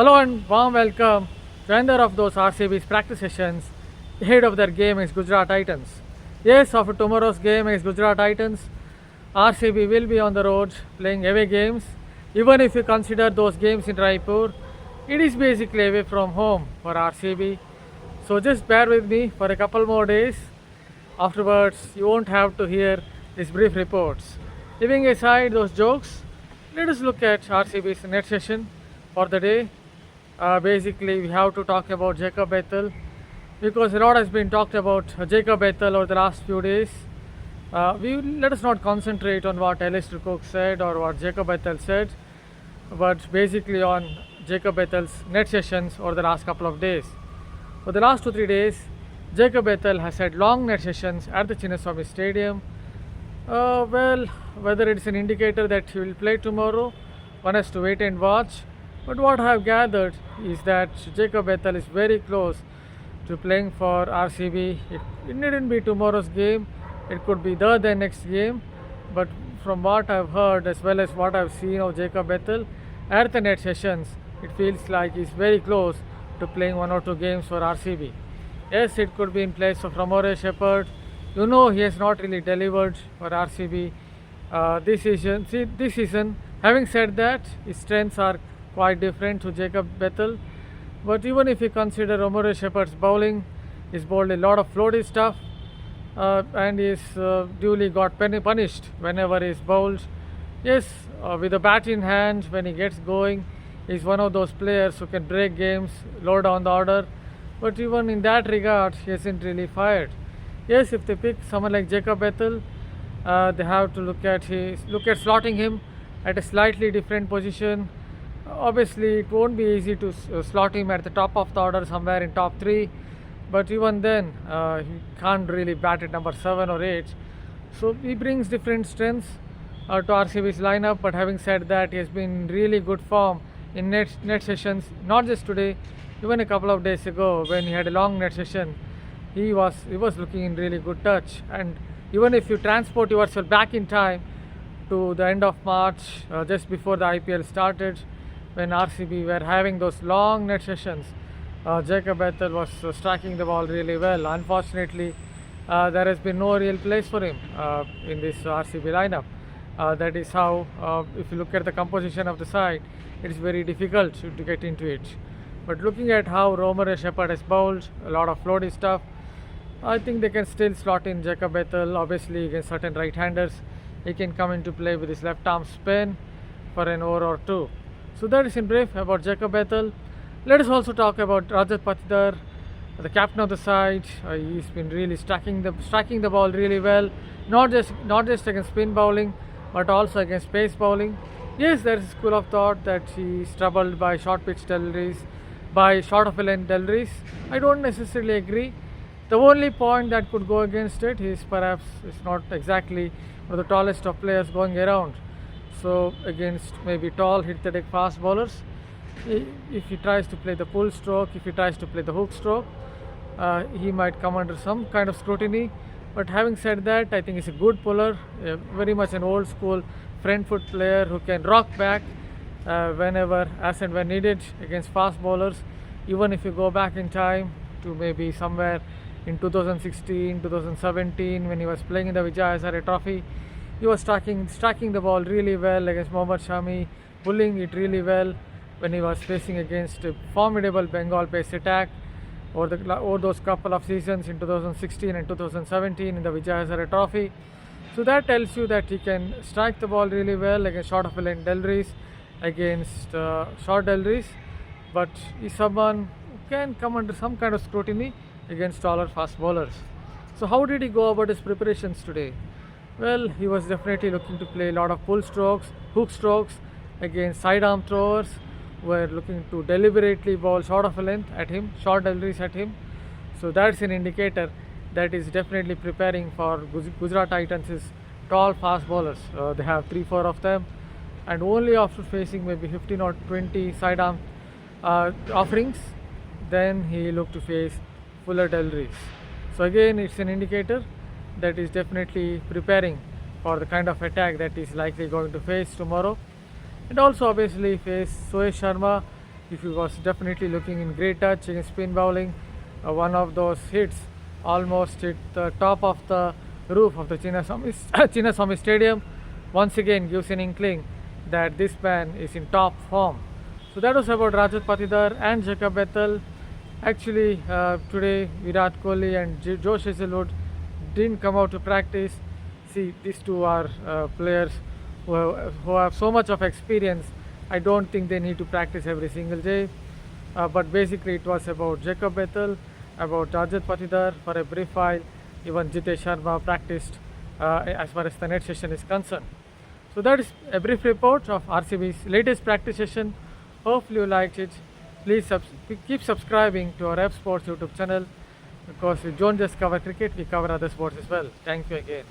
Hello and warm welcome to another of those RCB's practice sessions ahead of their game against Gujarat Titans. Yes, after tomorrow's game against Gujarat Titans, RCB will be on the road playing away games. Even if you consider those games in Raipur, it is basically away from home for RCB. So just bear with me for a couple more days. Afterwards, you won't have to hear these brief reports. Leaving aside those jokes, let us look at RCB's net session for the day. Basically, we have to talk about Jacob Bethel because a lot has been talked about Jacob Bethel over the last few days. Let us not concentrate on what Alistair Cook said or what Jacob Bethel said, but basically on Jacob Bethel's net sessions over the last couple of days. For the last 2-3 days, Jacob Bethel has had long net sessions at the Chinnaswamy Stadium. Well, whether it's an indicator that he will play tomorrow, one has to wait and watch. But what I have gathered is that Jacob Bethel is very close to playing for RCB. It needn't be tomorrow's game, it could be the next game. But from what I've heard as well as what I've seen of Jacob Bethel at the net sessions, it feels like he's very close to playing 1 or 2 games for RCB. Yes, it could be in place of Ramore Shepherd. You know he has not really delivered for RCB this season. Having said that, his strengths are quite different to Jacob Bethel. But even if you consider Ramore Shepherd's bowling, he's bowled a lot of floaty stuff and he's duly got punished whenever he's bowled. Yes, with the bat in hand, when he gets going, he's one of those players who can break games, low down the order. But even in that regard, he hasn't really fired. Yes, if they pick someone like Jacob Bethel, they have to look at slotting him at a slightly different position. Obviously, it won't be easy to slot him at the top of the order somewhere in top 3, but even then, he can't really bat at number 7 or 8. So he brings different strengths to RCB's lineup. But having said that, he has been in really good form in net sessions, not just today, even a couple of days ago when he had a long net session. He was looking in really good touch. And even if you transport yourself back in time to the end of March, just before the IPL started, when RCB were having those long net sessions, Jacob Bethel was striking the ball really well. Unfortunately, there has been no real place for him in this RCB lineup. That is how, if you look at the composition of the side, it is very difficult to get into it. But looking at how Ramore Shepherd has bowled, a lot of floaty stuff, I think they can still slot in Jacob Bethel. Obviously, against certain right-handers, he can come into play with his left arm spin for an over or 2. So that is in brief about Jacob Bethel. Let us also talk about Rajat Patidar, the captain of the side. He's been really striking the ball really well, not just against spin bowling, but also against pace bowling. Yes, there is a school of thought that he's troubled by short pitch deliveries, by short of a length deliveries. I don't necessarily agree. The only point that could go against it is perhaps it's not exactly one of the tallest of players going around. So against maybe tall hit-the-deck fast bowlers, if he tries to play the pull stroke, if he tries to play the hook stroke, he might come under some kind of scrutiny. But having said that, I think he's a good puller, very much an old school front foot player who can rock back whenever, as and when needed against fast bowlers. Even if you go back in time to maybe somewhere in 2016, 2017, when he was playing in the Vijay Hazare Trophy, he was striking the ball really well against Mohammad Shami, pulling it really well when he was facing against a formidable Bengal pace attack over those couple of seasons in 2016 and 2017 in the Vijay Hazare Trophy. So that tells you that he can strike the ball really well against short of a length deliveries, against short deliveries, but is someone who can come under some kind of scrutiny against taller fast bowlers. So how did he go about his preparations today? Well, he was definitely looking to play a lot of pull strokes, hook strokes against sidearm throwers who were looking to deliberately bowl short of a length at him, short deliveries at him. So that's an indicator that is definitely preparing for Gujarat Titans' tall fast bowlers. They have 3-4 of them, and only after facing maybe 15 or 20 sidearm offerings, then he looked to face fuller deliveries. So again, it's an indicator that is definitely preparing for the kind of attack that is likely going to face tomorrow. And also obviously face Suyesh Sharma He was definitely looking in great touch in spin bowling. One of those hits almost hit the top of the roof of the Chinnaswamy Stadium. Once again gives an inkling that this man is in top form. So that was about Rajat Patidar and Jacob Bethel. Actually, today Virat Kohli and Josh Hazlewood didn't come out to practice. See, these two are players who have so much of experience. I don't think they need to practice every single day. But basically, it was about Jacob Bethel, about Rajat Patidar for a brief while. Even Jitesh Sharma practiced as far as the net session is concerned. So that is a brief report of RCB's latest practice session. Hopefully you liked it. Please keep subscribing to our F Sports YouTube channel, because we don't just cover cricket, we cover other sports as well. Thank you again.